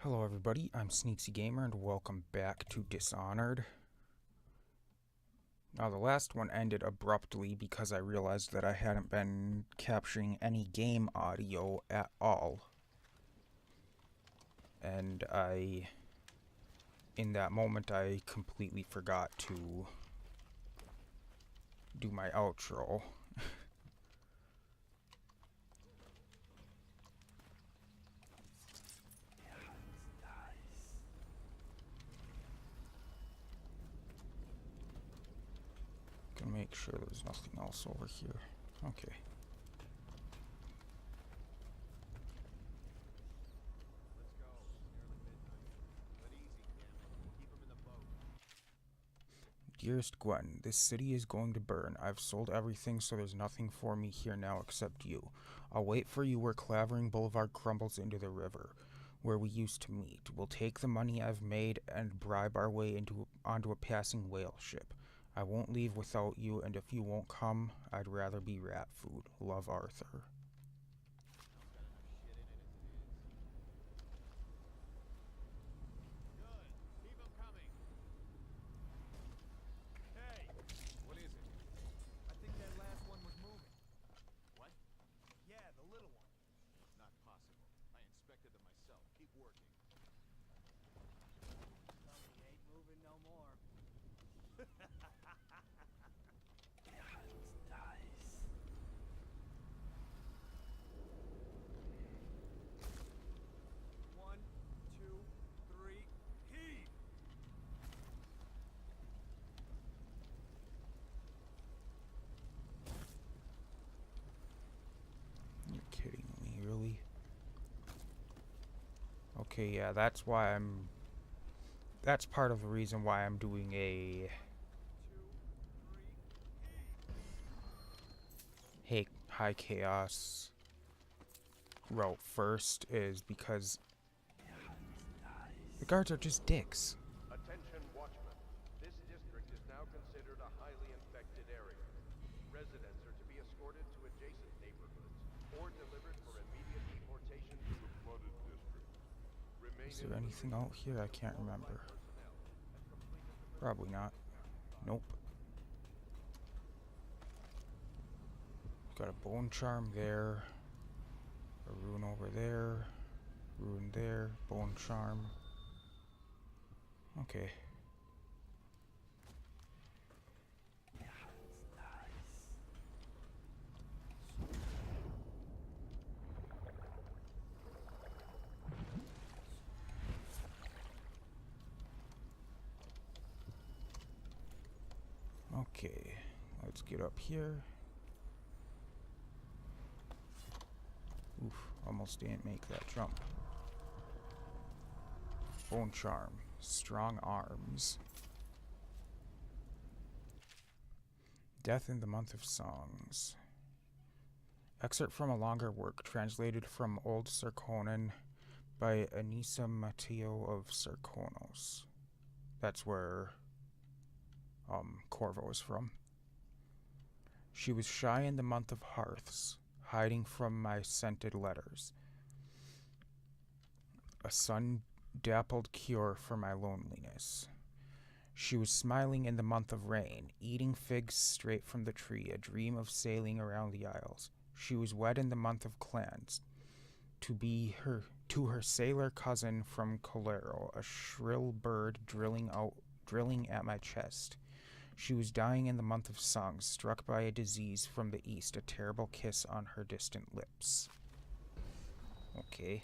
Hello everybody, I'm Sneaksy Gamer and welcome back to Dishonored. Now the last one ended abruptly because I realized that I hadn't been capturing any game audio at all. And in that moment I completely forgot to do my outro. Gonna make sure there's nothing else over here. Okay. Dearest Gwen, this city is going to burn. I've sold everything, so there's nothing for me here now except you. I'll wait for you where Clavering Boulevard crumbles into the river, where we used to meet. We'll take the money I've made and bribe our way onto a passing whale ship. I won't leave without you, and if you won't come, I'd rather be rat food. Love, Arthur. You're kidding me, really? Okay, yeah, that's part of the reason why I'm doing a high chaos route first, is because the guards are just dicks. Attention watchmen. This district is now considered a highly infected area. Residents are to be escorted to adjacent neighborhoods or delivered for immediate deportation to the flooded district. Is there anything out here? I can't remember. Probably not. Nope. Got a bone charm there. A rune over there. Rune there. Bone charm. Okay. Okay, let's get up here. Oof, almost didn't make that jump. Bone charm, strong arms. Death in the Month of Songs. Excerpt from a longer work translated from Old Sarkonan by Anissa Matteo of Sarkonos. That's where Corvo is from. She was shy in the month of hearths, hiding from my scented letters. A sun-dappled cure for my loneliness. She was smiling in the month of rain, eating figs straight from the tree, a dream of sailing around the isles. She was wed in the month of clans, to her sailor cousin from Colero, a shrill bird drilling at my chest. She was dying in the month of songs, struck by a disease from the east, a terrible kiss on her distant lips. Okay.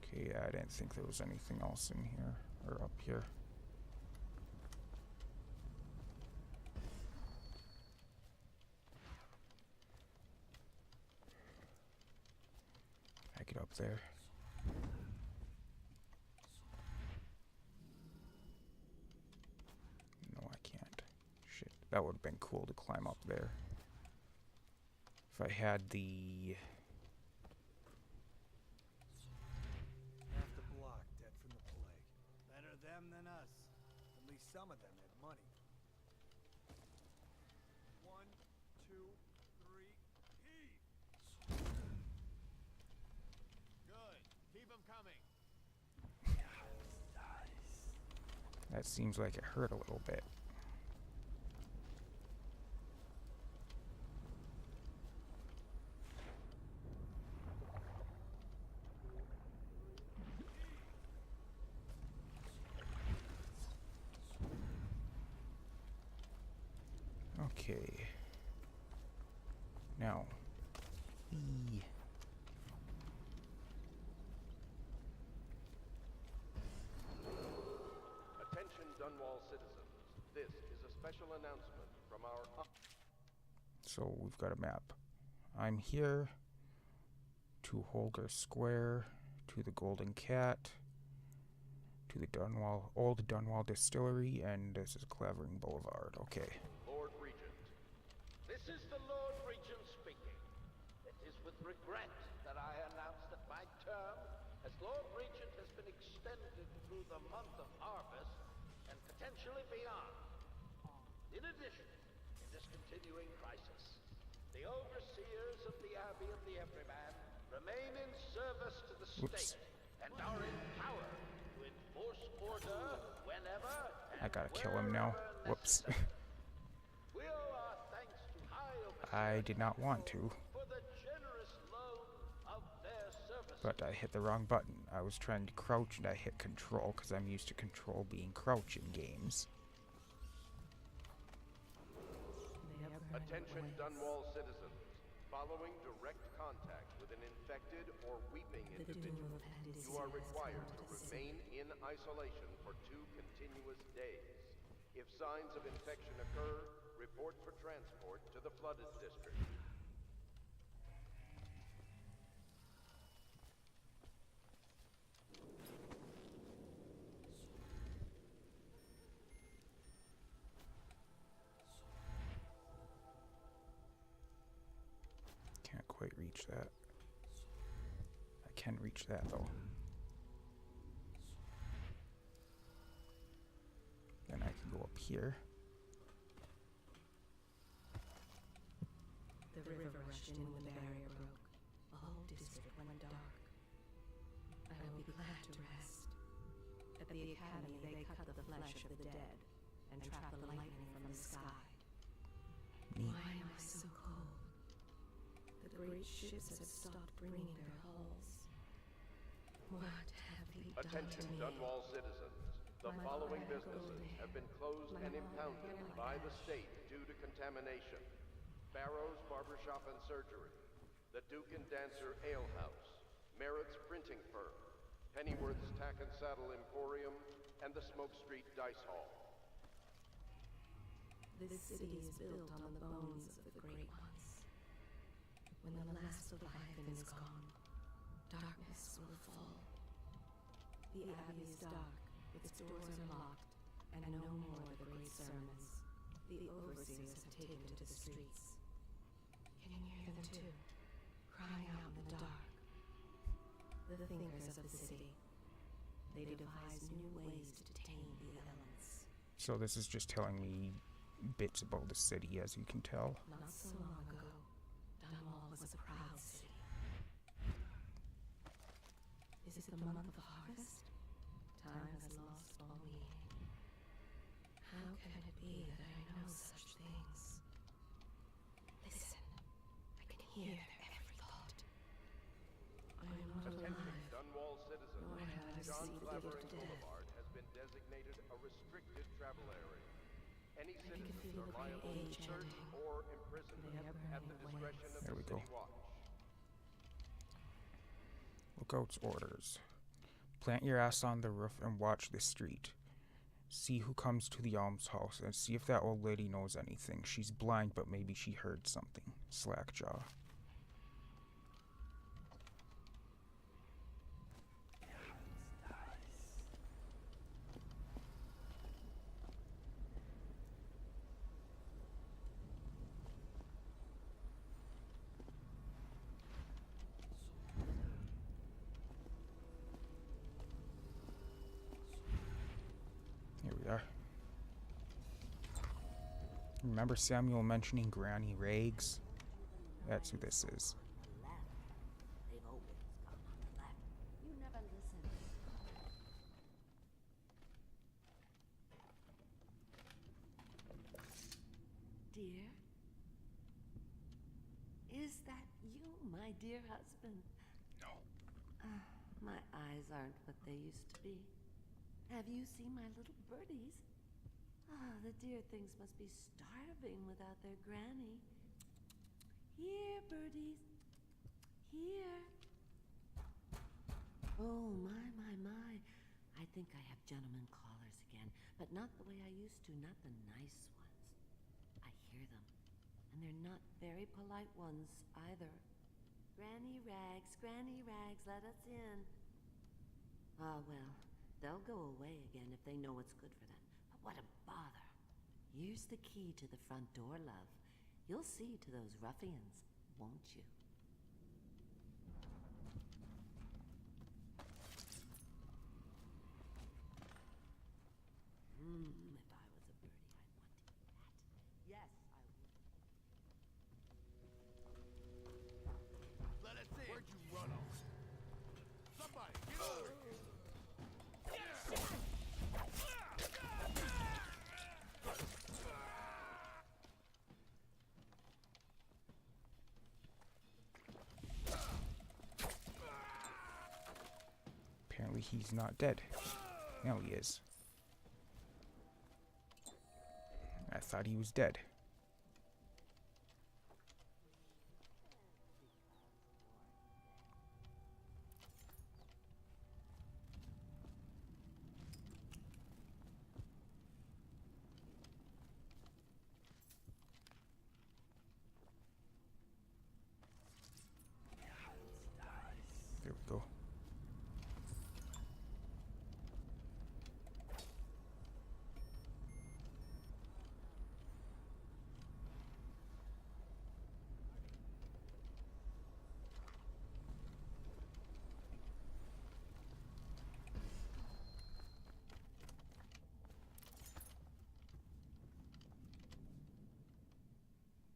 Okay, yeah, I didn't think there was anything else in here, or up here. I get up there. No, I can't. Shit, that would have been cool to climb up there. If I had the... Half the block dead from the plague. Better them than us. At least some of them had money. 1, 2, 3, heave! That seems like it hurt a little bit. Okay. Now. Attention Dunwall citizens. This is a special announcement from our... So we've got a map. I'm here to Holger Square, to the Golden Cat, to the Old Dunwall Distillery, and this is Clavering Boulevard. Okay. Lord Regent. This is the Lord Regent speaking. It is with regret that I announce that my term as Lord Regent has been extended through the month of harvest and potentially beyond. In addition, in this continuing crisis, the overseers of the Abbey of the Everyman remain in service to the state and are empowered to enforce order whenever I gotta kill him now. Whoops. we owe our thanks to high I overseers did not want to, for the generous loan of their services. but I hit the wrong button. I was trying to crouch and I hit control because I'm used to control being crouch in games. Attention Dunwall citizens. Following direct contact with an infected or weeping individual, you are required to remain in isolation for 2 continuous days. If signs of infection occur, report for transport to the flooded district. Can't quite reach that. I can reach that though. Then I can go up here. The river rushed in when the barrier broke. The whole district went dark. I will be glad to rest. At the academy, they cut the flesh of the dead and trap the lightning from the sky. Neat. Why am I so cold? The great ships have stopped bringing their hulls. What have they done Attention to me? Dunwall citizens. The following businesses have been closed and impounded by the state due to contamination. Barrow's Barbershop and Surgery, the Duke and Dancer Ale House, Merritt's Printing Firm, Pennyworth's Tack and Saddle Emporium, and the Smoke Street Dice Hall. This city is built on the bones of the great ones. When the last Leviathan is gone, darkness will fall. The Abbey is dark, its doors are locked, and no more the great sermons. The overseers have taken to the streets. Can you hear them too? Crying out in the dark. The thinkers of the city. They devise new ways to tame the elements. So this is just telling me bits about the city, as you can tell. Not so long ago, Dunwall was a proud city. Is it the month of harvest? Time has lost all meaning. How can it be that I know such things? Listen, I can hear their every thought. I am not Attention alive, Dunwall citizens. nor have I John seen the Clavering dead. Boulevard has been designated a restricted travel area. Any I can citizens feel are the great liable to age search ending. or imprisonment They are at the burning away. discretion of There the we go. City Watch. Lookouts orders. Plant your ass on the roof and watch the street. See who comes to the almshouse and see if that old lady knows anything. She's blind, but maybe she heard something. Slackjaw. Here we are. Remember Samuel mentioning Granny Rags? That's who this is. They've always gone on the left. You never listen. dear? Is that you, my dear husband? No. My eyes aren't what they used to be. Have you seen my little birdies? Ah, the dear things must be starving without their granny. Here, birdies. Here. Oh, my. I think I have gentlemen callers again, but not the way I used to, not the nice ones. I hear them, and they're not very polite ones either. Granny Rags, let us in. Ah, well, they'll go away again if they know what's good for them. But what a bother. Here's the key to the front door, love. You'll see to those ruffians, won't you? If I was a birdie, I'd want to eat that. Yes, I would. Let us in! Where'd you run off? Somebody, get over here! Apparently he's not dead. Now he is. I thought he was dead. There we go.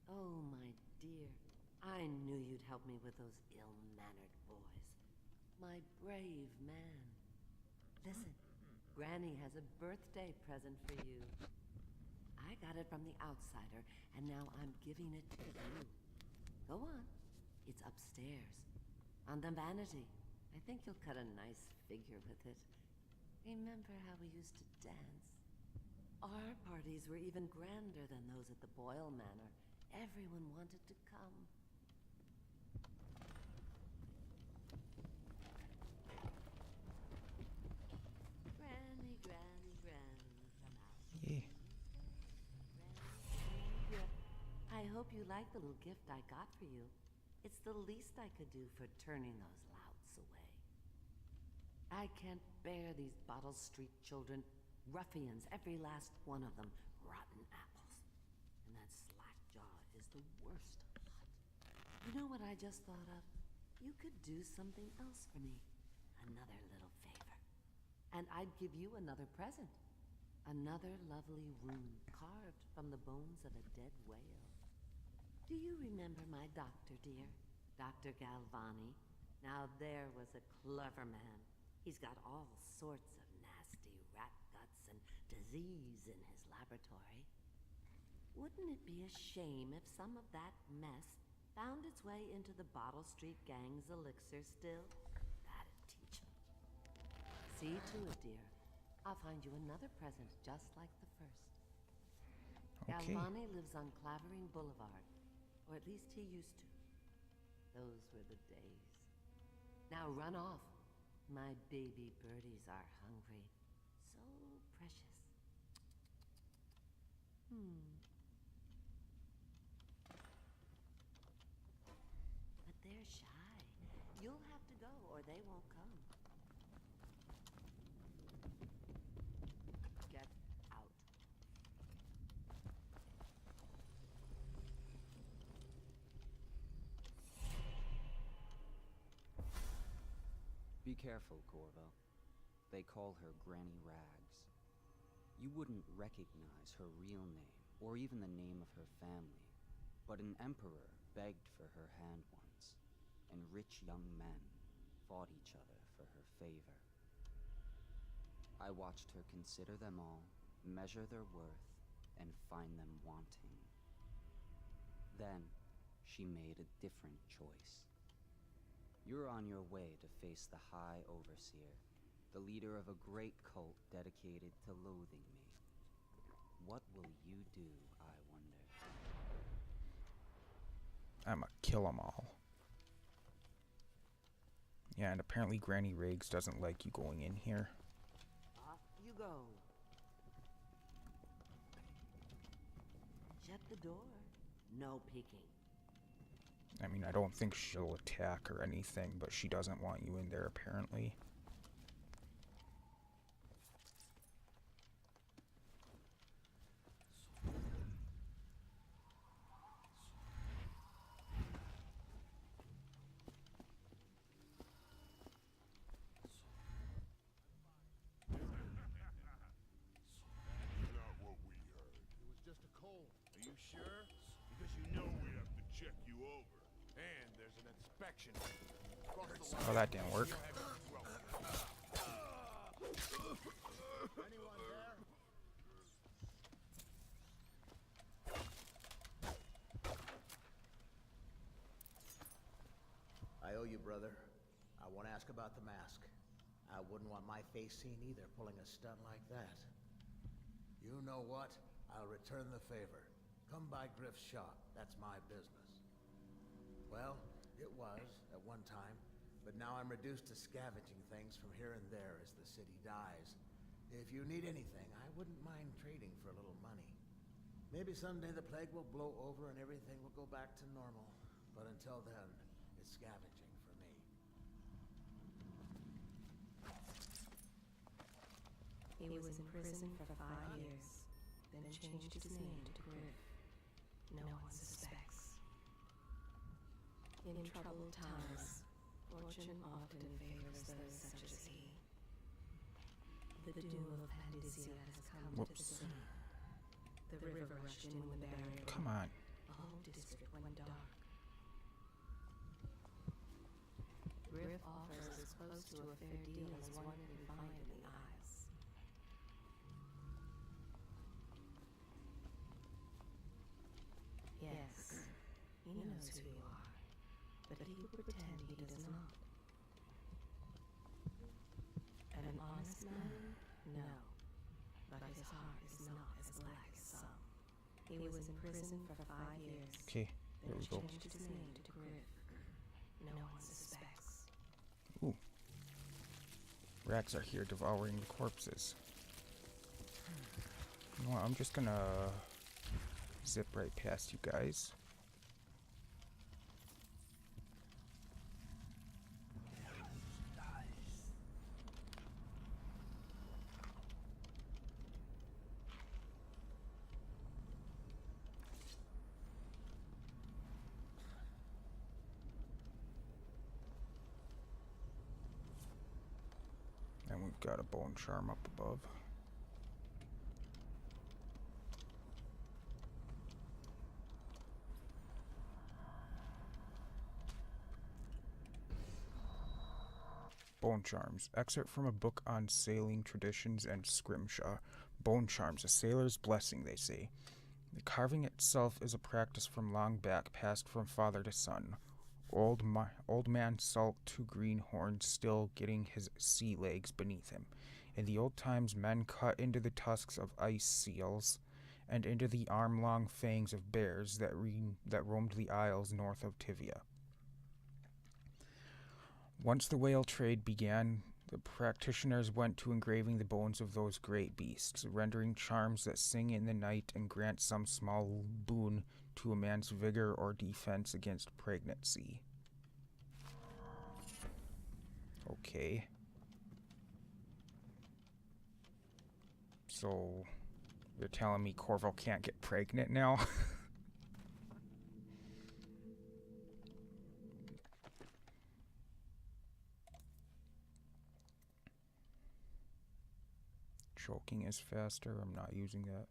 Oh, my dear. I knew you'd help me with those ill-mannered boys. My brave man. Listen, Granny has a birthday present for you. I got it from the outsider, and now I'm giving it to you. Go on. It's upstairs. On the vanity. I think you'll cut a nice figure with it. Remember how we used to dance? Our parties were even grander than those at the Boyle Manor. Everyone wanted to come. Granny, come out. Yeah. Granny. I hope you like the little gift I got for you. It's the least I could do for turning those louts away. I can't bear these Bottle Street children. Ruffians, every last one of them. Rotten apples. And that slack jaw is the worst lot. You know what I just thought of? You could do something else for me. Another little favor. And I'd give you another present. Another lovely rune carved from the bones of a dead whale. Do you remember my doctor, dear? Dr. Galvani? Now there was a clever man. He's got all sorts of nasty rat guts and disease in his laboratory. Wouldn't it be a shame if some of that mess found its way into the Bottle Street gang's elixir still? That'd teach me. See to it, dear. I'll find you another present just like the first. Okay. Galvani lives on Clavering Boulevard, or at least he used to. Those were the days. Now run off. My baby birdies are hungry. So precious. But they're shy. You'll have to go or they won't come. Get out. Be careful, Corvo. They call her Granny Rags. You wouldn't recognize her real name, or even the name of her family, but an emperor begged for her hand once, and rich young men fought each other for her favor. I watched her consider them all, measure their worth, and find them wanting. Then, she made a different choice. You're on your way to face the High Overseer, the leader of a great cult dedicated to loathing me. What will you do, I wonder? I'ma kill 'em all. Yeah, and apparently Granny Riggs doesn't like you going in here. Off you go. Shut the door. No peeking. I mean, I don't think she'll attack or anything, but she doesn't want you in there apparently. Not what we heard. It was just a cold. Are you sure? Because you know we have to check you over. And there's an inspection. Cross the Oh, that didn't work. Anyone there? I owe you, brother. I want to ask about the mask. I wouldn't want my face seen either, pulling a stunt like that. You know what? I'll return the favor. Come by Griff's shop. That's my business. Well, it was, at one time, but now I'm reduced to scavenging things from here and there as the city dies. If you need anything, I wouldn't mind trading for a little money. Maybe someday the plague will blow over and everything will go back to normal. But until then, it's scavenging for me. He was in prison for 5 years, then changed his name to Griff. No one suspects. In troubled times, fortune often favors those such as he. The doom of Pandizia has come to the city. The river rushed in when the barrier. Come on. The whole district went dark. Griff offers as close to a fair deal as one can find in the Isles. Yes, he knows who you are, but he will pretend he does not. An honest man? No. But his heart is not as black as some. He was in prison for 5 years. Okay, there Then we go. changed his name to Griff. No one suspects. Ooh. Rats are here devouring the corpses. You know what, I'm just gonna zip right past you guys. And we've got a bone charm up above. Bone charms. Excerpt from a book on sailing traditions and scrimshaw. Bone charms, a sailor's blessing, they say. The carving itself is a practice from long back, passed from father to son. Old man Salt to Greenhorn still getting his sea legs beneath him. In the old times, men cut into the tusks of ice seals and into the arm-long fangs of bears that roamed the isles north of Tivia. Once the whale trade began, the practitioners went to engraving the bones of those great beasts, rendering charms that sing in the night and grant some small boon to a man's vigor or defense against pregnancy. Okay. So, you're telling me Corvo can't get pregnant now? Choking is faster. I'm not using that.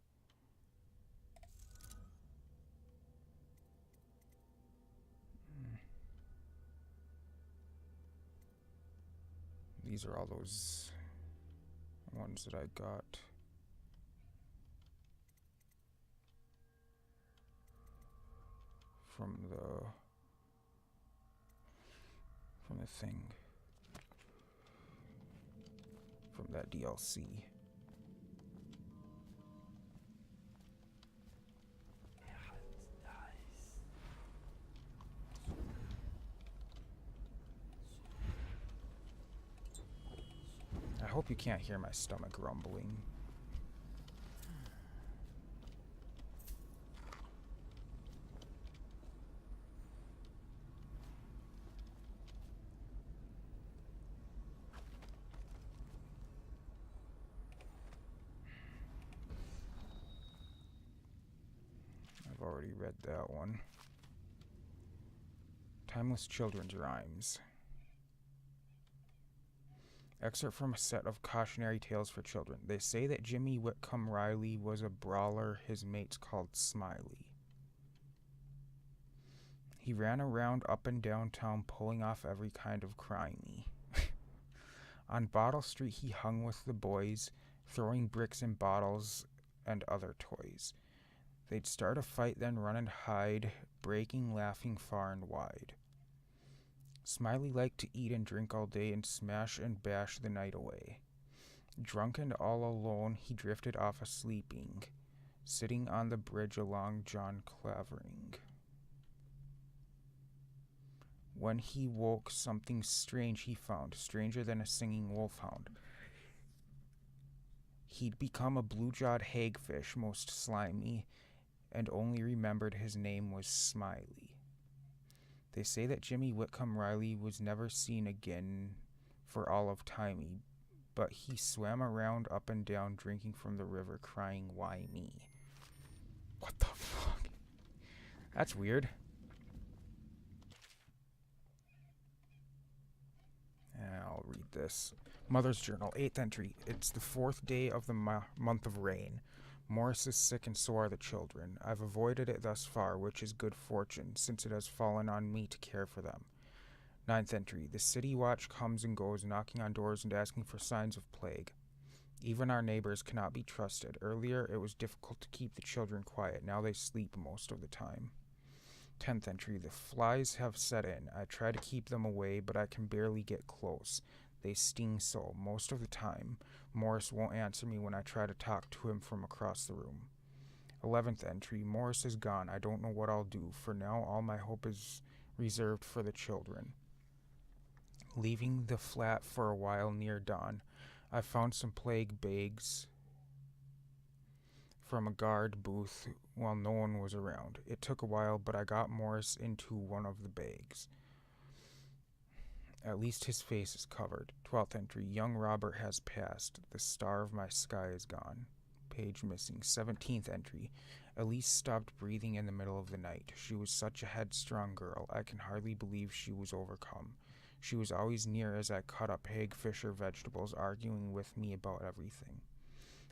These are all those ones that I got. from the thing. From that DLC. I hope you can't hear my stomach rumbling. I've already read that one. Timeless Children's Rhymes. Excerpt from a set of cautionary tales for children. They say that Jimmy Whitcomb Riley was a brawler his mates called Smiley. He ran around up and down town pulling off every kind of crimey. On Bottle Street he hung with the boys, throwing bricks and bottles and other toys. They'd start a fight, then run and hide, breaking, laughing far and wide. Smiley liked to eat and drink all day and smash and bash the night away. Drunk and all alone, he drifted off a-sleeping, sitting on the bridge along John Clavering. When he woke, something strange he found, stranger than a singing wolfhound. He'd become a blue-jawed hagfish, most slimy, and only remembered his name was Smiley. They say that Jimmy Whitcomb Riley was never seen again for all of time, but he swam around up and down drinking from the river crying, "Why me?" What the fuck? That's weird. I'll read this. Mother's Journal, 8th entry. It's the 4th day of the month of rain. Morris is sick and so are the children. I've avoided it thus far, which is good fortune, since it has fallen on me to care for them. 9th entry. The city watch comes and goes, knocking on doors and asking for signs of plague. Even our neighbors cannot be trusted. Earlier it was difficult to keep the children quiet. Now they sleep most of the time. 10th entry. The flies have set in. I try to keep them away, but I can barely get close. They sting so, most of the time. Morris won't answer me when I try to talk to him from across the room. 11th entry. Morris is gone. I don't know what I'll do. For now, all my hope is reserved for the children. Leaving the flat for a while near dawn, I found some plague bags from a guard booth while no one was around. It took a while, but I got Morris into one of the bags. At least his face is covered. 12th entry. Young Robert has passed. The star of my sky is gone. Page missing. 17th entry. Elise stopped breathing in the middle of the night. She was such a headstrong girl. I can hardly believe she was overcome. She was always near as I cut up hagfish or vegetables, arguing with me about everything.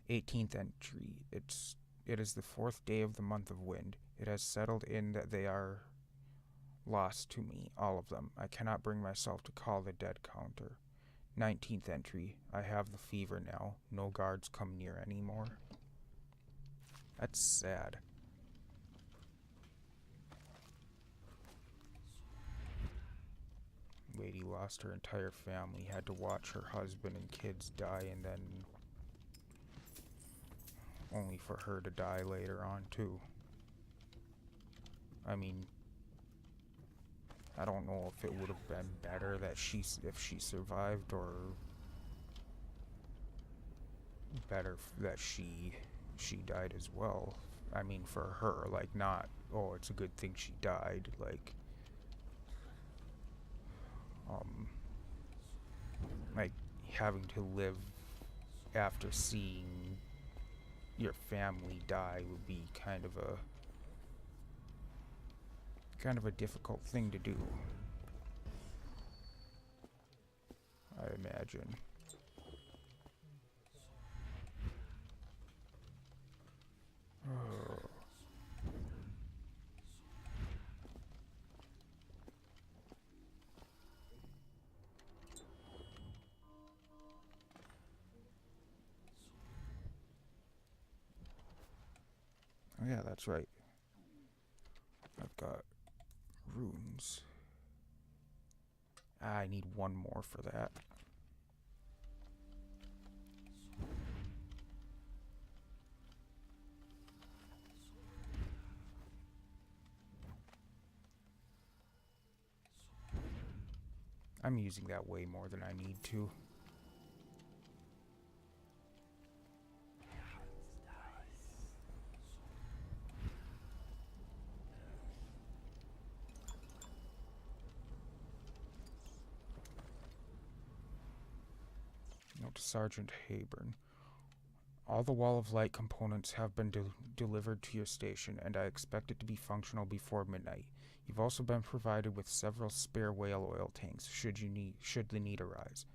18th entry. It is the 4th day of the month of wind. It has settled in that they are lost to me, all of them. I cannot bring myself to call the dead counter. 19th entry. I have the fever now. No guards come near anymore. That's sad. Lady lost her entire family, had to watch her husband and kids die, and then only for her to die later on too. I mean, I don't know if it would have been better that if she survived, or better that she died as well. I mean, for her, like, not, oh, it's a good thing she died, like having to live after seeing your family die would be kind of a difficult thing to do, I imagine. Oh. Oh yeah, that's right. I've got runes. I need one more for that. I'm using that way more than I need to. Note to Sergeant Hayburn. All the Wall of Light components have been delivered to your station, and I expect it to be functional before midnight. You've also been provided with several spare whale oil tanks, should the need arise.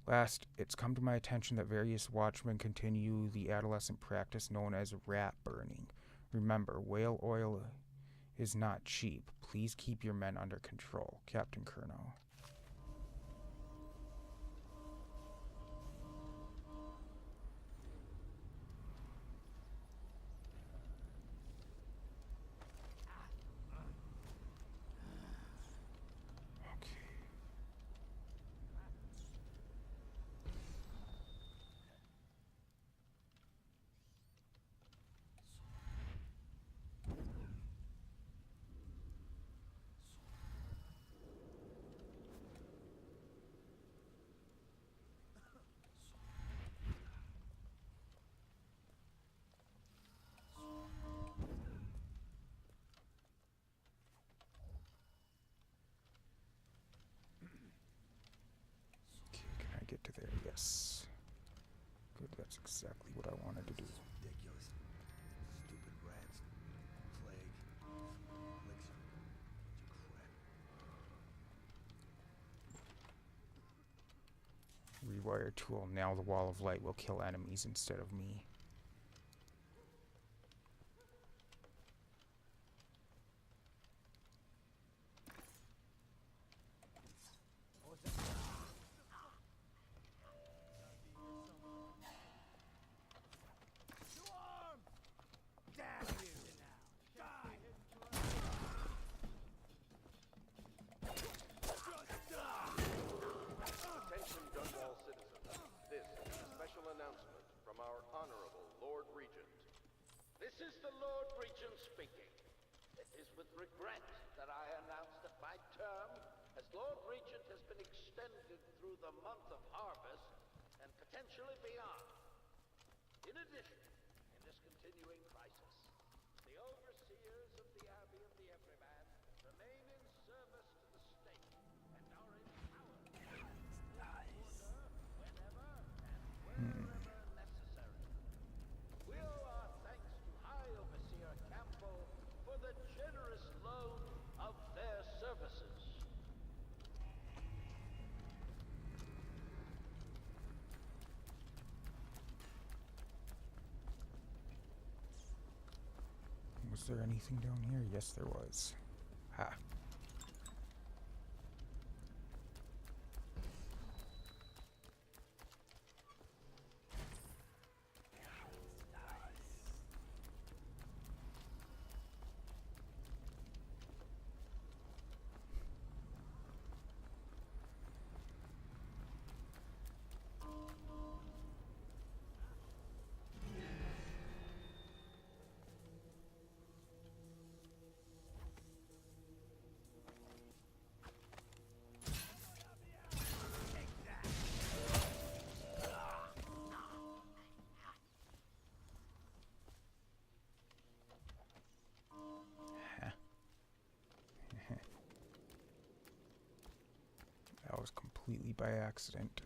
Last, it's come to my attention that various watchmen continue the adolescent practice known as rat burning. Remember, whale oil is not cheap. Please keep your men under control. Captain Curnow. Get to there, yes. Good, that's exactly what I wanted to do. Ridiculous. Stupid rats. Plague. Elixir. Crap. Rewire tool. Now the Wall of Light will kill enemies instead of me. Attention Dunwall citizens. This is a special announcement from our Honorable Lord Regent. This is the Lord Regent speaking. It is with regret that I announce that my term as Lord Regent has been extended through the month of harvest and potentially beyond. In addition, in this continuing crisis, the overseers of the Abbey of the Everyman remain in service to the state and are empowered to order whenever and wherever necessary. We owe our thanks to High Overseer Campbell for the generous loan of their services. Was there anything down here? Yes, there was. Ha. That was completely by accident.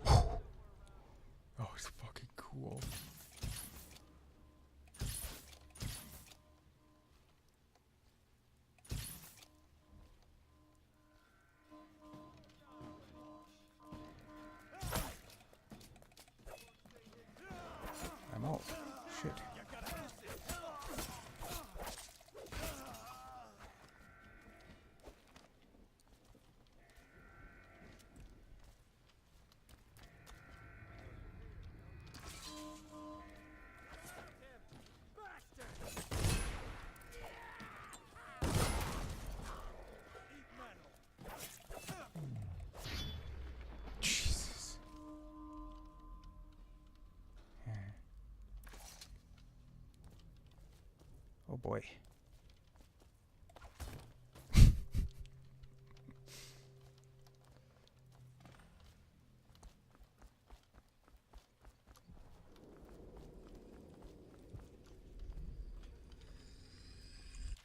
That was fucking cool. I'm out. Shit. boy.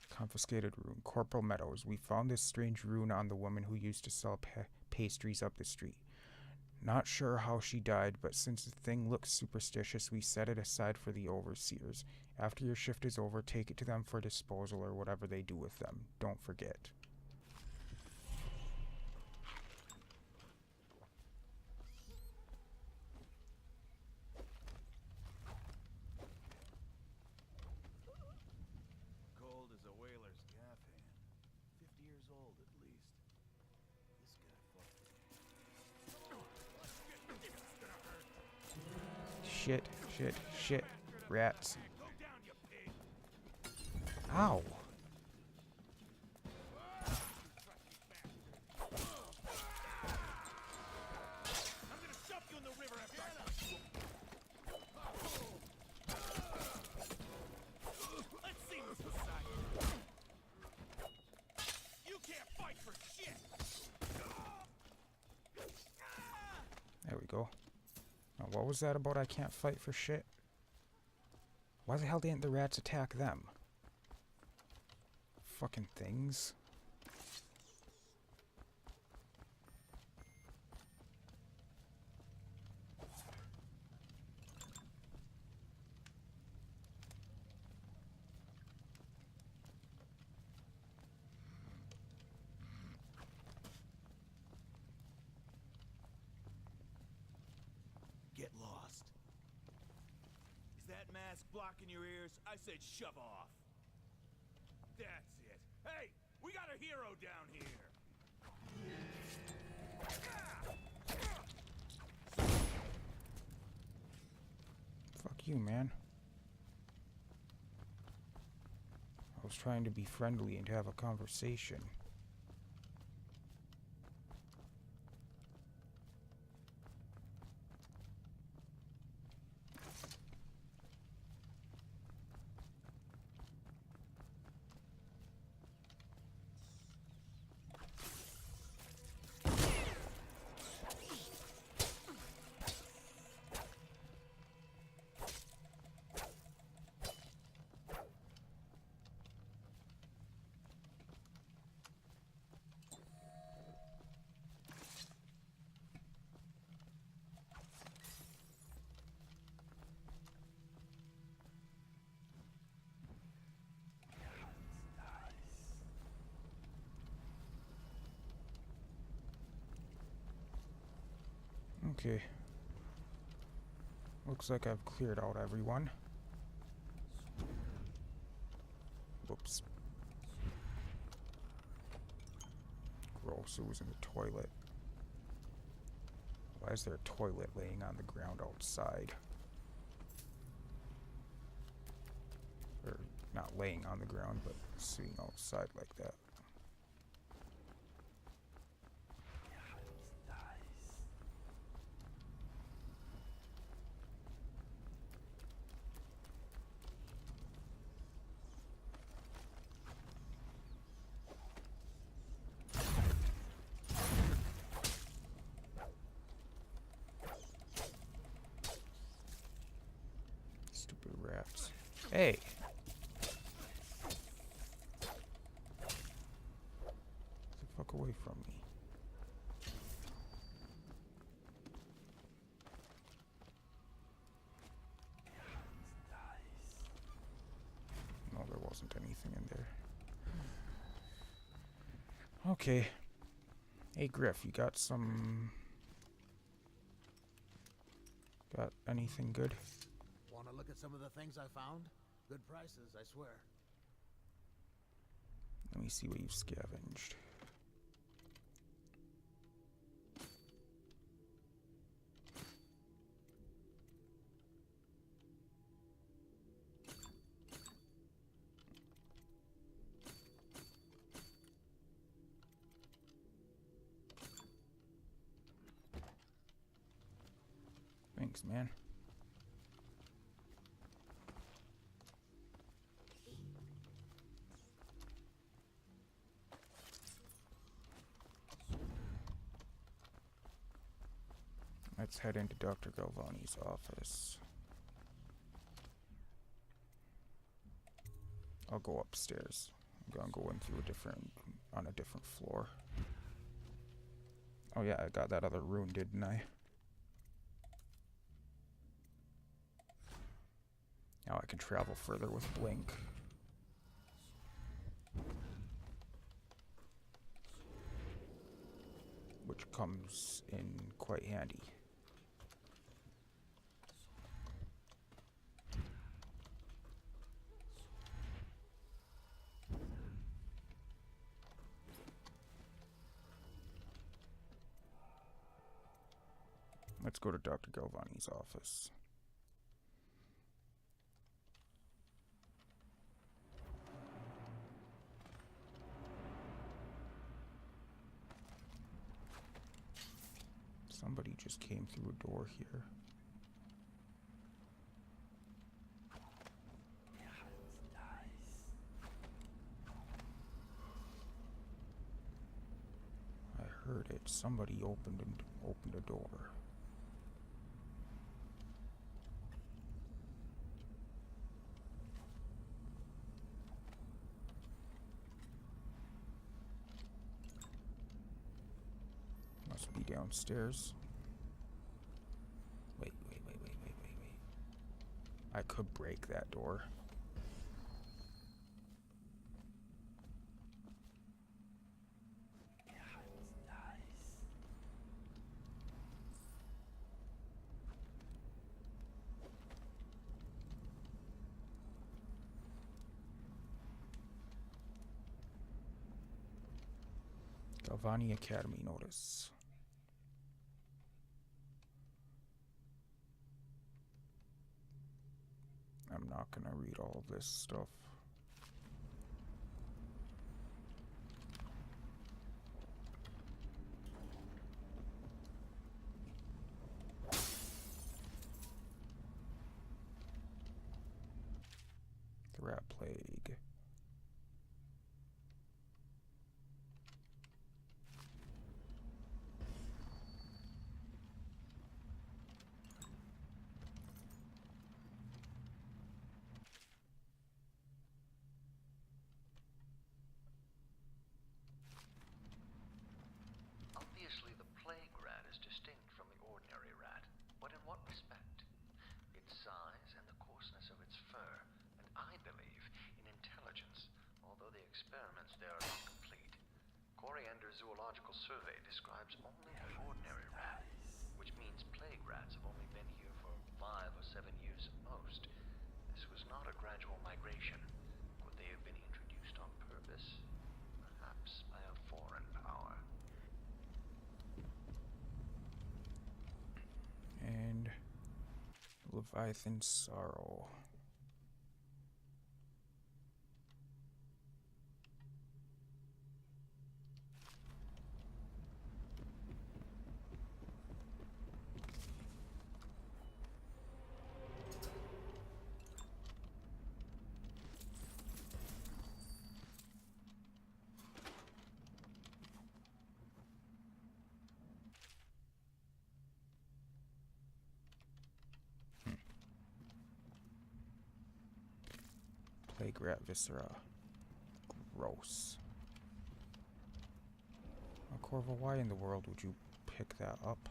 Confiscated rune. Corporal Meadows. We found this strange rune on the woman who used to sell pastries up the street. Not sure how she died, but since the thing looks superstitious, we set it aside for the overseers. After your shift is over, take it to them for disposal or whatever they do with them. Don't forget. Cold as a whaler's gaff hand. 50 years old at least. This guy fucked Shit, shit, shit. Rats. Ow. I'm gonna shove you in the river after Let's see what's inside. You can't fight for shit. There we go. Now, what was that about I can't fight for shit? Why the hell didn't the rats attack them? Fucking things. Get lost. Is that mask blocking your ears? I said shove off. That's it. Hey, we got a hero down here. Fuck you, man. I was trying to be friendly and have a conversation. Okay. Looks like I've cleared out everyone. Whoops. Gross, it was in the toilet. Why is there a toilet laying on the ground outside? Or not laying on the ground, but sitting outside like that. Stupid rats. Hey! Get the fuck away from me. No, there wasn't anything in there. Okay. Hey, Griff, you got some... Got anything good? Want to look at some of the things I found? Good prices, I swear. Let me see what you've scavenged. Thanks, man. Let's head into Dr. Galvani's office. I'll go upstairs. I'm gonna go in through on a different floor. Oh yeah, I got that other rune, didn't I? Now I can travel further with Blink. Which comes in quite handy. Let's go to Dr. Galvani's office. Somebody just came through a door here. I heard it. Somebody opened a door. Must be downstairs. Wait. I could break that door. Galvani Academy notice. I'm not gonna read all of this stuff. The rat plague. Obviously, the plague rat is distinct from the ordinary rat, but in what respect? Its size and the coarseness of its fur, and I believe in intelligence, although the experiments there are not complete. Coriander's zoological survey describes only the ordinary rat, which means plague rats have only been here for 5 or 7 years at most. This was not a gradual migration. Could they have been introduced on purpose? Perhaps by a foreign power. And Leviathan Sorrow. Plague rat viscera. Gross. Now, Corvo, why in the world would you pick that up?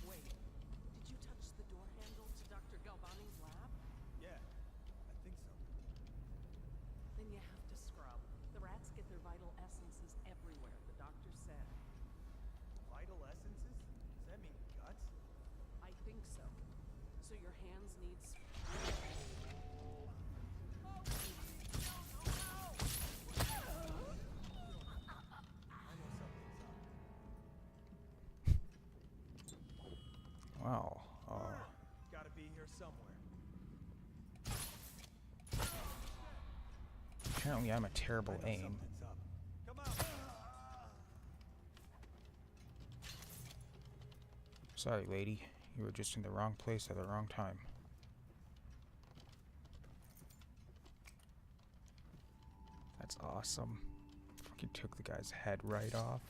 Wait, did you touch the door handle to Dr. Galvani's lab? Yeah, I think so. Then you have to scrub. The rats get their vital essences everywhere, the doctor said. Vital essences? Does that mean guts? I think so. So your hands need I know something's up. Wow. Gotta be here somewhere. Apparently I'm a terrible I know aim. something's up. Come Sorry, lady. You were just in the wrong place at the wrong time. That's awesome. Fucking took the guy's head right off.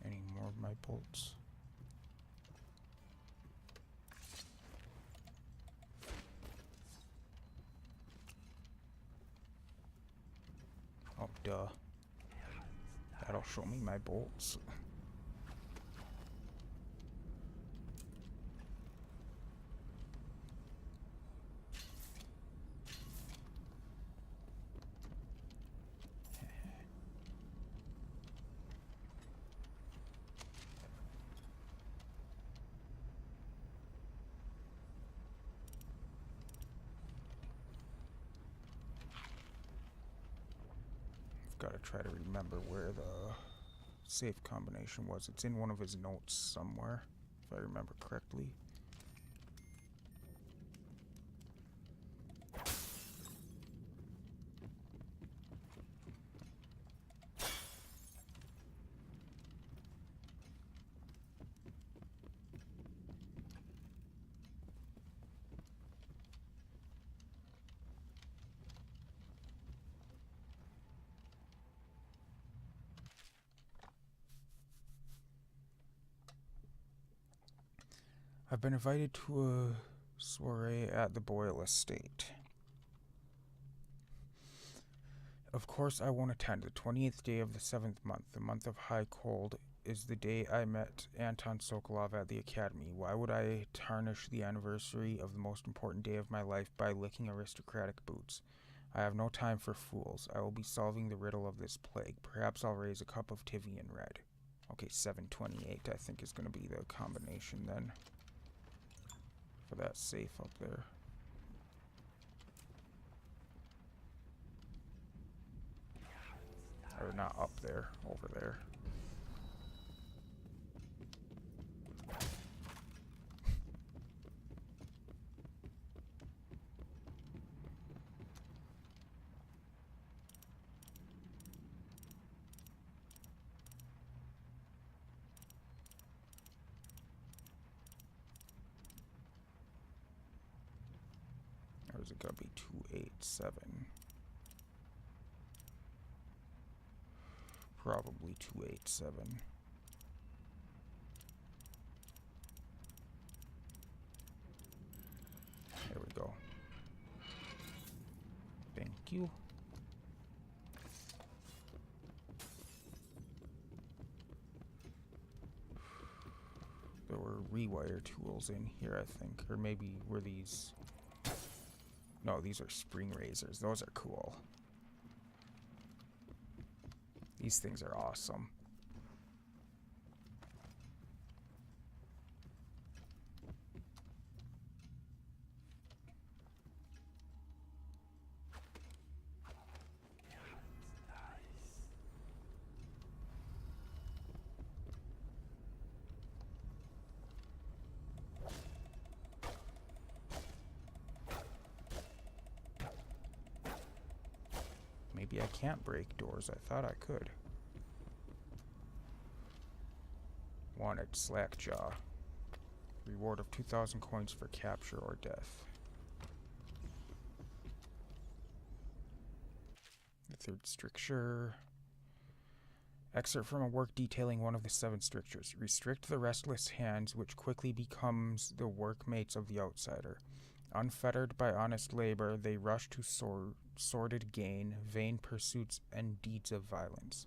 Any more of my bolts? Oh, duh. That'll show me my bolts. Gotta try to remember where the safe combination was. It's in one of his notes somewhere, if I remember correctly. I've been invited to a soiree at the Boyle estate. Of course I won't attend. The 28th day of the 7th month, the month of high cold, is the day I met Anton Sokolov at the academy. Why would I tarnish the anniversary of the most important day of my life by licking aristocratic boots? I have no time for fools. I will be solving the riddle of this plague. Perhaps I'll raise a cup of Tivian red. Okay, 728 I think is going to be the combination then. For that safe up there. Or not up there, over there. Or is it gonna be 287? Probably 287. There we go. Thank you. There were rewire tools in here, I think. Or maybe were these... No, these are spring razors. Those are cool. These things are awesome. Maybe I can't break doors. I thought I could. Wanted Slackjaw. Reward of 2,000 coins for capture or death. The third stricture. Excerpt from a work detailing one of the 7 strictures. Restrict the restless hands, which quickly becomes the workmates of the outsider. Unfettered by honest labor, they rush to sordid gain, vain pursuits, and deeds of violence.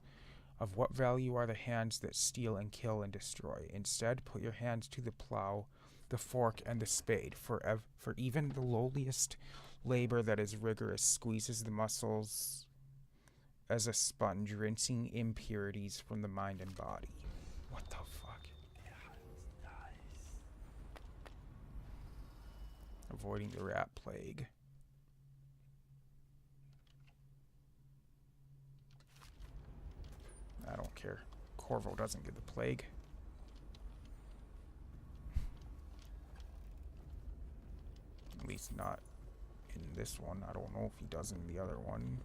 Of what value are the hands that steal and kill and destroy? Instead, put your hands to the plow, the fork, and the spade, for even the lowliest labor that is rigorous squeezes the muscles as a sponge, rinsing impurities from the mind and body. What the fuck? Avoiding the rat plague. care. Corvo doesn't get the plague. At least not in this one. I don't know if he does in the other one.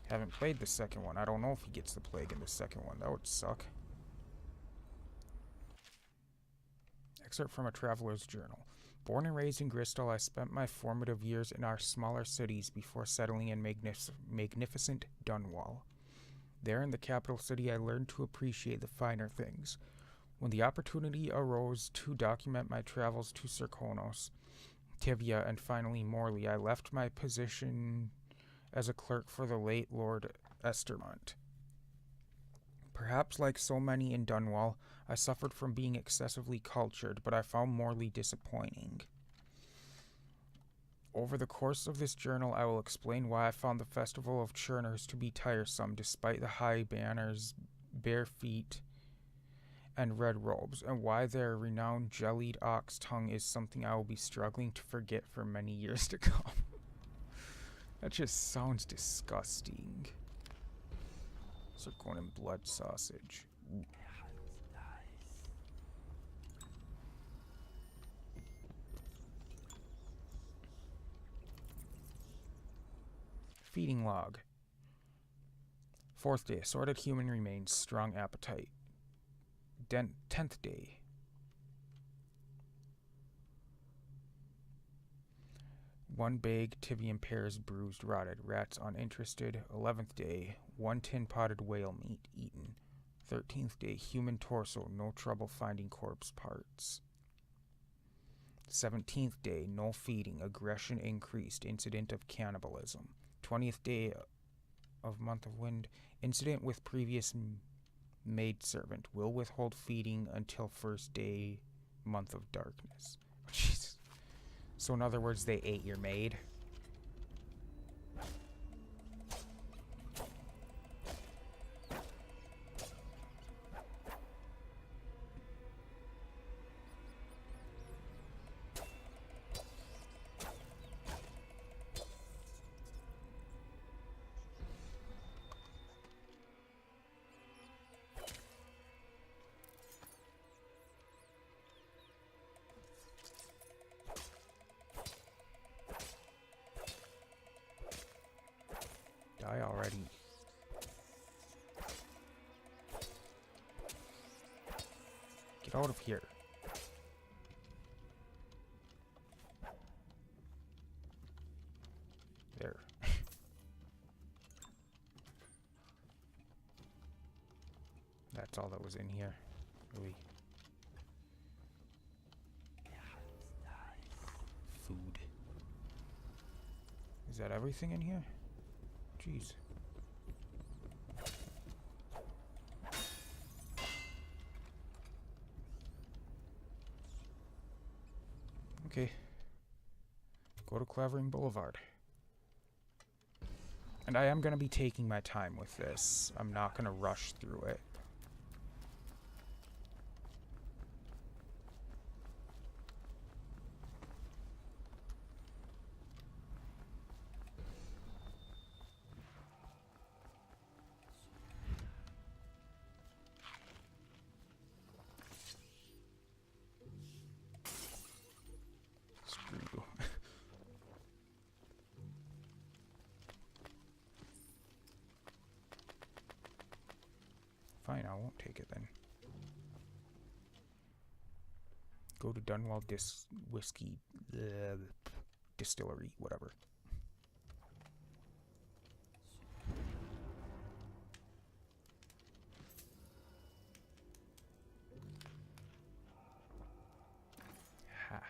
Haven't played the second one. I don't know if he gets the plague in the second one. That would suck. Excerpt from a traveler's journal. Born and raised in Bristol, I spent my formative years in our smaller cities before settling in magnificent Dunwall. There in the capital city, I learned to appreciate the finer things. When the opportunity arose to document my travels to Serkonos, Tivia, and finally Morley, I left my position as a clerk for the late Lord Estermont. Perhaps like so many in Dunwall, I suffered from being excessively cultured, but I found Morley disappointing. Over the course of this journal, I will explain why I found the Festival of Churners to be tiresome, despite the high banners, bare feet, and red robes, and why their renowned jellied ox tongue is something I will be struggling to forget for many years to come. That just sounds disgusting. Zirconian blood sausage. Ooh. Feeding log. 4th day, assorted human remains, strong appetite. 10th day. One bag, Tivian pears, bruised, rotted, rats uninterested. 11th day, 1 tin potted whale meat, eaten. 13th day, human torso, no trouble finding corpse parts. 17th day, no feeding, aggression increased, incident of cannibalism. 20th day of month of wind, incident with previous maidservant, will withhold feeding until 1st day, month of darkness. Jesus. So in other words, they ate your maid. Die already. Get out of here. There. That's all that was in here. Really. Food. Is that everything in here? Jeez. Okay. Go to Clavering Boulevard. And I am going to be taking my time with this. I'm not going to rush through it. Fine, I won't take it then. Go to Dunwall Whiskey Distillery, whatever. Ha.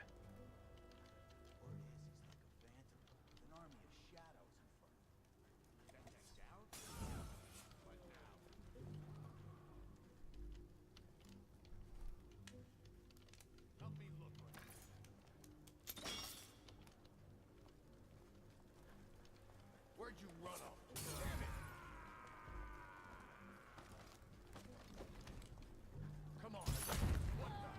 Where'd you run off? Damn it! Come on. What the?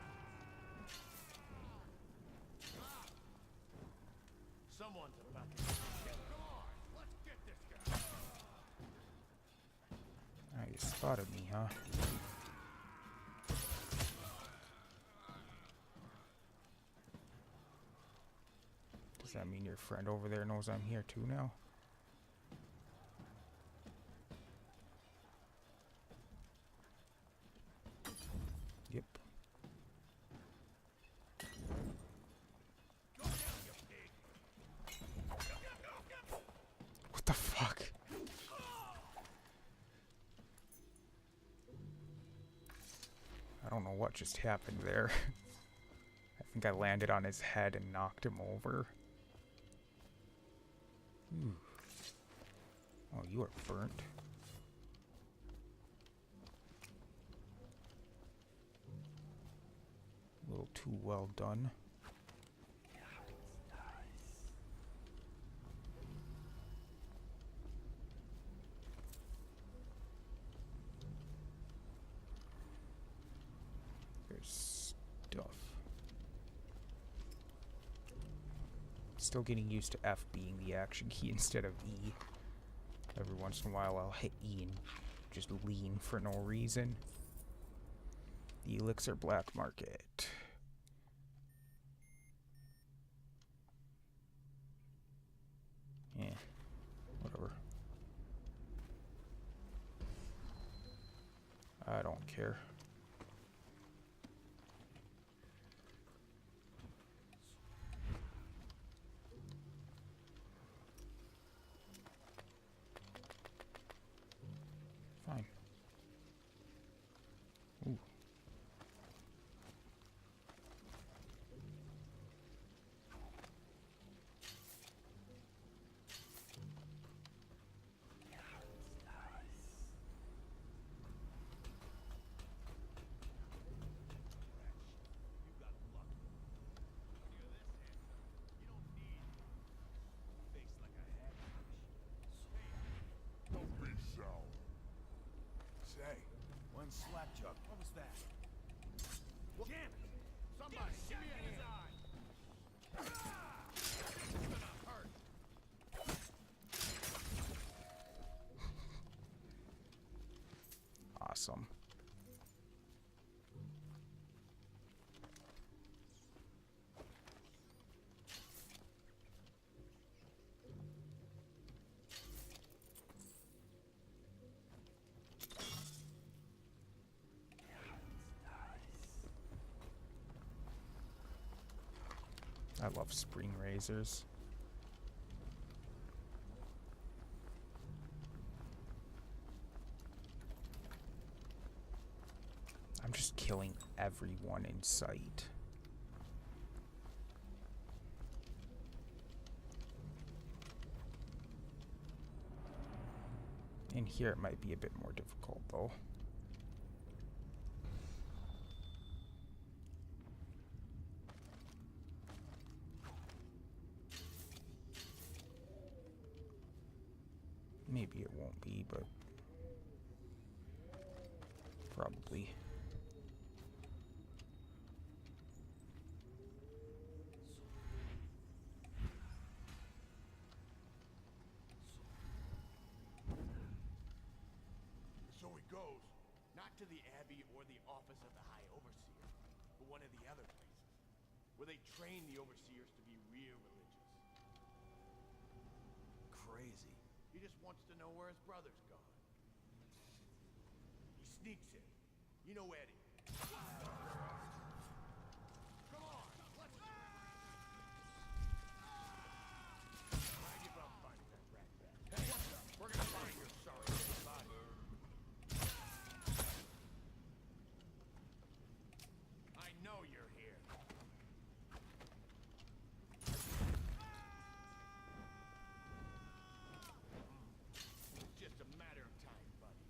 Someone's about to get on. Let's get this guy. spotted me, huh? Does that mean your friend over there knows I'm here too now? Yep. What the fuck? I don't know what just happened there. I think I landed on his head and knocked him over. Ooh. Oh, you are burnt. A little too well done. There's stuff. Still getting used to F being the action key instead of E. Every once in a while I'll hit E and just lean for no reason. The Elixir Black Market. Yeah, whatever. I don't care. Fine. Ooh. Don't be sour. Say, one slap chuck. What was that? What? Damn it! Somebody, give me a hand. Awesome. I love spring razors. I'm just killing everyone in sight. In here it might be a bit more difficult though. Maybe it won't be, but probably. So it goes, not to the Abbey or the office of the High Overseer, but one of the other places, where they train the Overseers to be real religious. Crazy. He just wants to know where his brother's gone. He sneaks in. You know Eddie. Come on, let's go! I give up finding that rat bag. Hey, what's up? We're gonna find your sorry little body. I know you're here. It's just a matter of time, buddy.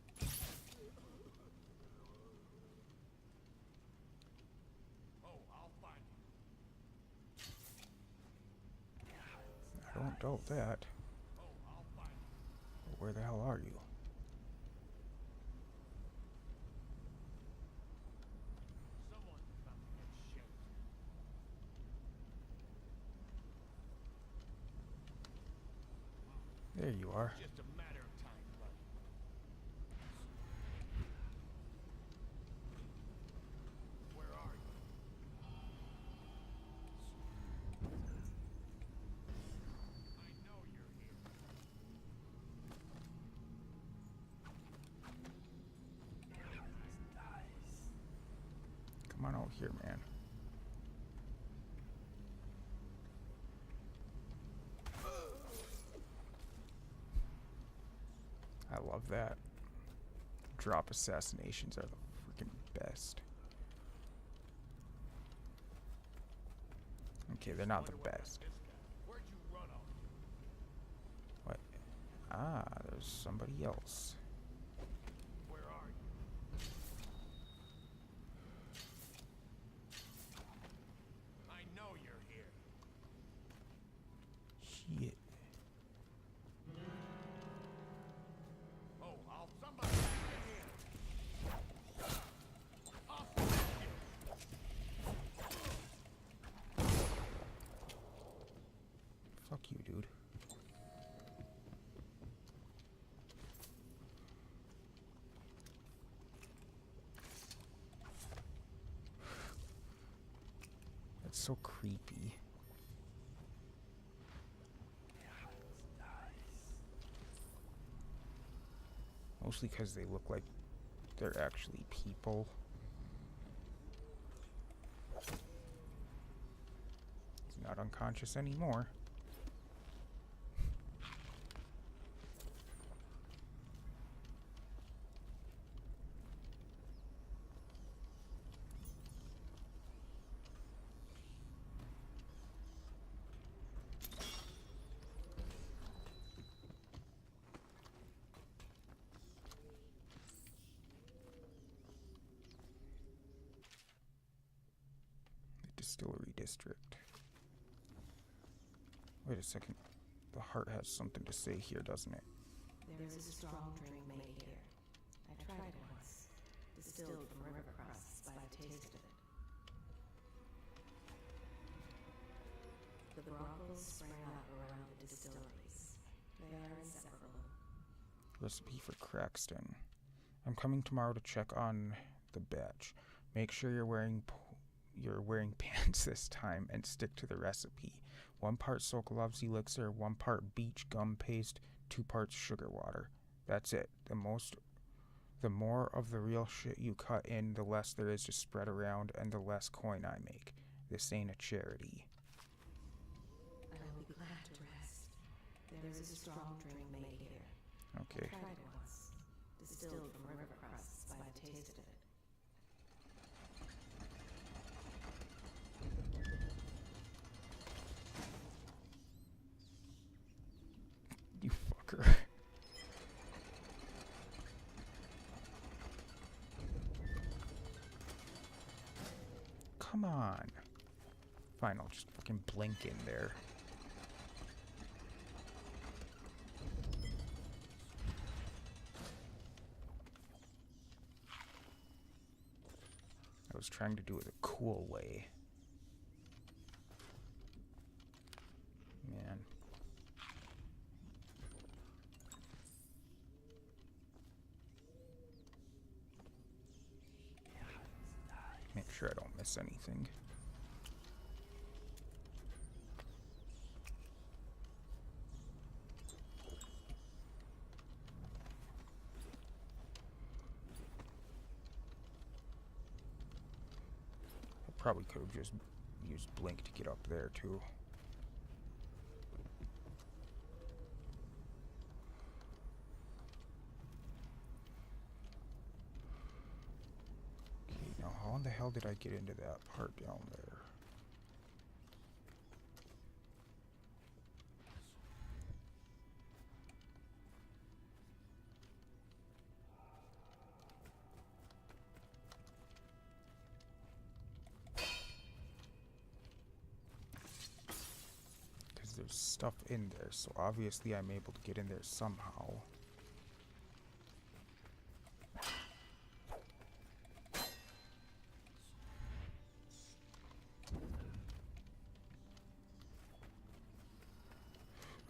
Oh, I'll find you. I don't doubt that. Oh, I'll find you. But where the hell are you? Someone's about to get shaped. There you are. Just a matter of time, buddy. Here, man. I love that. Drop assassinations are the freaking best. Okay, they're not the best. What? Ah, there's somebody else. Where are you? I know you're here. Shit. Oh, somebody back here. I'll smack you. Fuck you, dude. That's so creepy. Mostly because they look like they're actually people. He's not unconscious anymore. Distillery district. Wait a second. The heart has something to say here, doesn't it? There is a strong drink made here. I tried it once. Distilled from river crusts, but I tasted it. The brothels sprang up around the distilleries. They are inseparable. Recipe for Crackston. I'm coming tomorrow to check on the batch. Make sure you're wearing pants this time and stick to the recipe. 1 part Sokolov's elixir, 1 part beech gum paste, 2 parts sugar water. That's it. The more of the real shit you cut in, the less there is to spread around and the less coin I make. This ain't a charity. I will be glad to rest. There is a strong drink made here. Okay. I tried it once. Distilled from river crusts, but I tasted it. You fucker. Come on. Fine, I'll just fucking blink in there. I was trying to do it a cool way. Man. Make sure I don't miss anything. I probably could have just used Blink to get up there too. Okay, now how in the hell did I get into that part down there? There's stuff in there, so obviously I'm able to get in there somehow.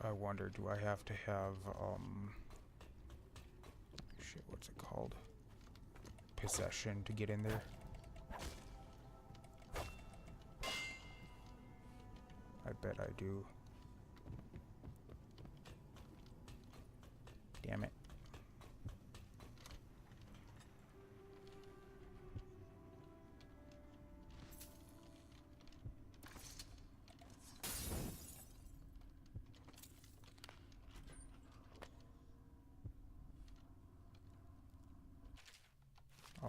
I wonder, do I have to have, shit, what's it called? Possession to get in there? I bet I do. Damn it.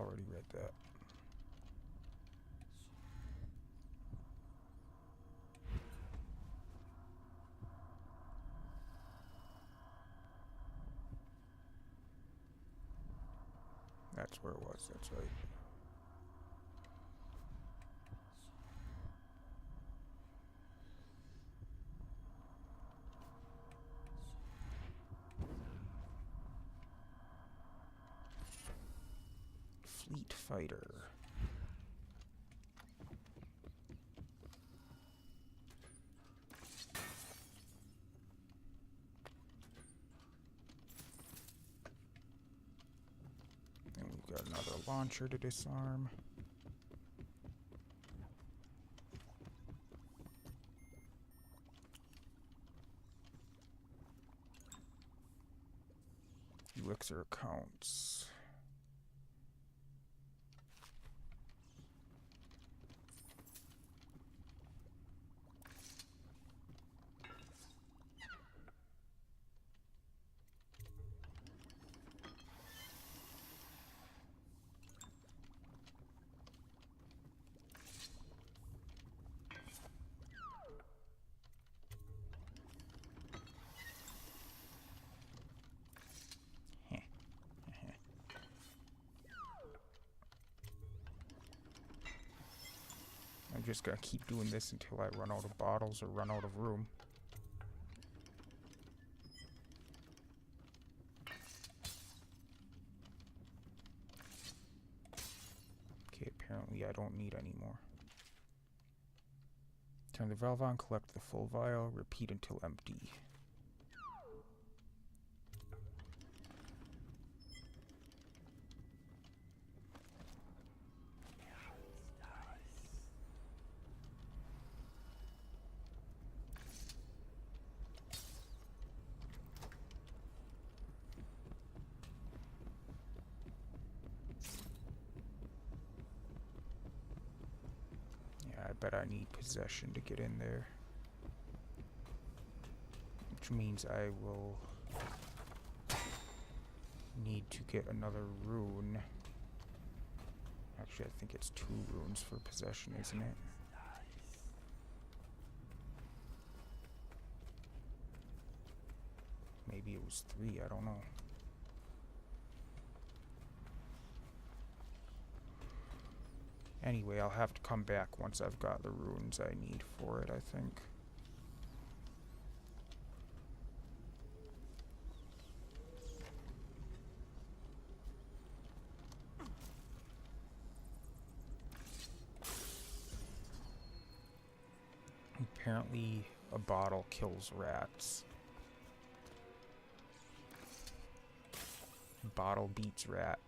already read that. That's where it was, that's right. Fleet Fighter. And we've got another launcher to disarm. Elixir accounts. I'm just gonna keep doing this until I run out of bottles or run out of room. Okay, apparently I don't need any more. Turn the valve on, collect the full vial, repeat until empty. I bet I need possession to get in there. Which means I will need to get another rune. Actually, I think it's 2 runes for possession, isn't it? Maybe it was 3, I don't know. Anyway, I'll have to come back once I've got the runes I need for it, I think. Apparently, a bottle kills rats. Bottle beats rat.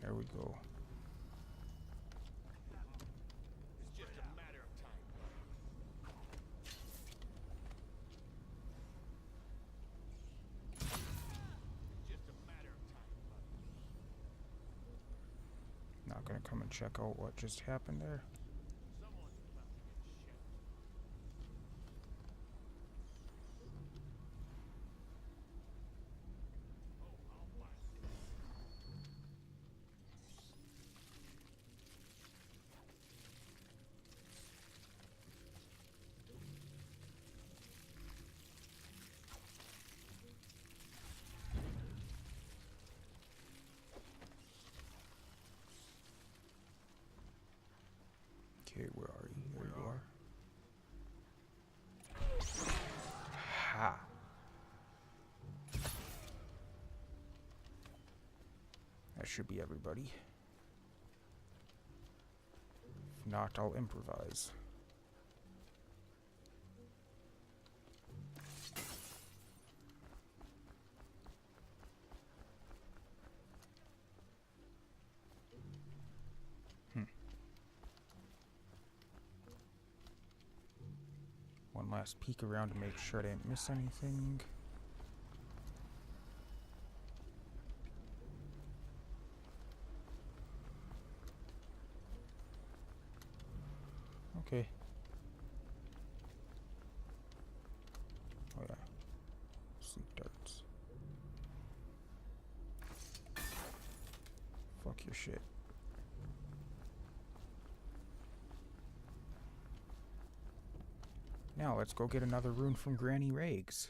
There we go. It's just a matter of time. Just a matter of time. Not gonna come and check out what just happened there. Someone's about to get shit. Oh, I'll buy this. Okay, where are you? There you are. Ha! That should be everybody. If not, I'll improvise. One last peek around to make sure I didn't miss anything. Okay. Now let's go get another rune from Granny Rags.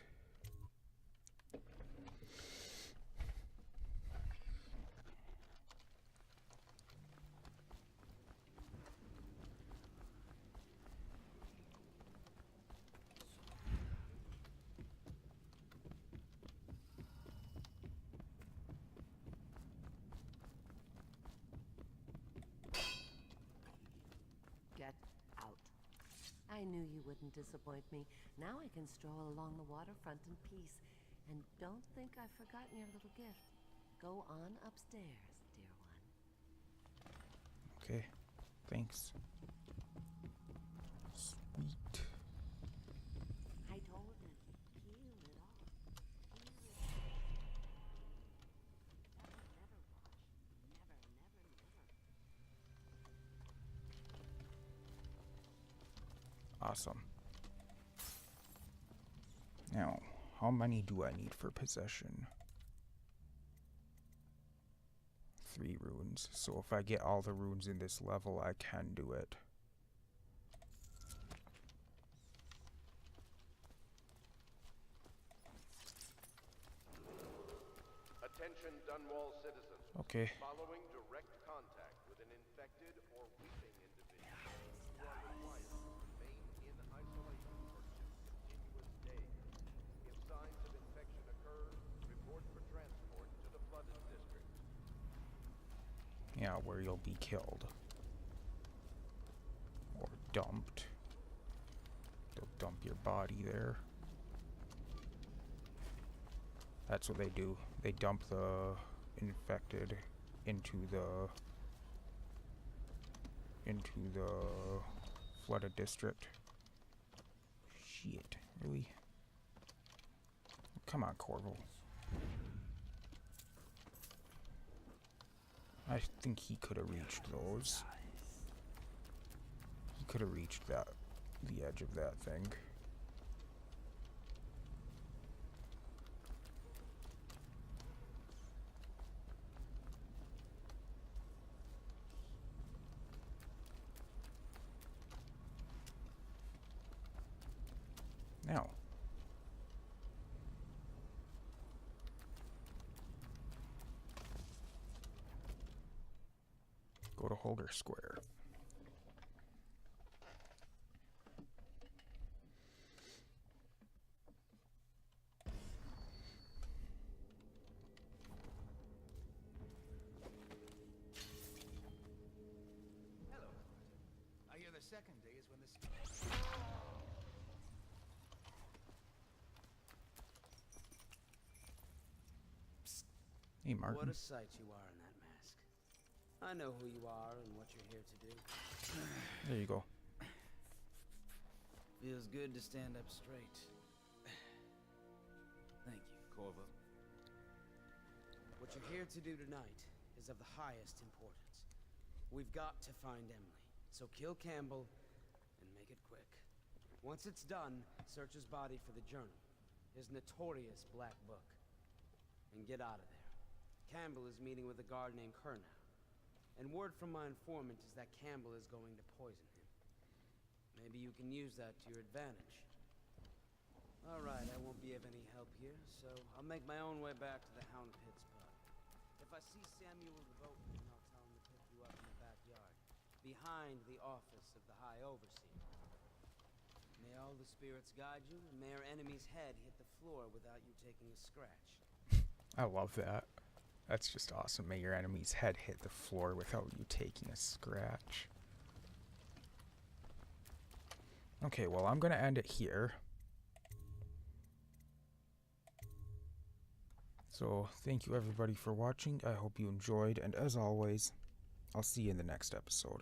Get out. I knew you wouldn't disappoint me. Now I can stroll along the waterfront in peace. And don't think I've forgotten your little gift. Go on upstairs, dear one. Okay, thanks. Sweet. I told him, peel it off. Never wash. Never. Awesome. Now, how many do I need for possession? 3 runes. So if I get all the runes in this level, I can do it. Attention Dunwall citizens. Okay. Following direct contact with an infected or weeping individual, you are required to remain in isolation for 2 continuous days. If signs of infection occur, report for transport to the flooded district. Yeah, where you'll be killed. Or dumped. They'll dump your body there. That's what they do. They dump the infected into the flooded district. Shit, really? Come on, Corvo. I think he could have reached those. He could have reached the edge of that thing. Now. Go to Holger Square. Hello. I hear the second day is when this... Hey, Martin. What a sight you are in that mask. I know who you are and what you're here to do. There you go. Feels good to stand up straight. Thank you, Corvo. What you're here to do tonight is of the highest importance. We've got to find Emily, so kill Campbell and make it quick. Once it's done, search his body for the journal, his notorious black book, and get out of there. Campbell is meeting with a guard named Kernow, and word from my informant is that Campbell is going to poison him. Maybe you can use that to your advantage. All right, I won't be of any help here, so I'll make my own way back to the Hound Pits pub. If I see Samuel the boatman, I'll tell him to pick you up in the backyard, behind the office of the High Overseer. May all the spirits guide you, and may our enemy's head hit the floor without you taking a scratch. I love that. That's just awesome. May your enemy's head hit the floor without you taking a scratch. Okay, well, I'm going to end it here. So, thank you everybody for watching. I hope you enjoyed, and as always, I'll see you in the next episode.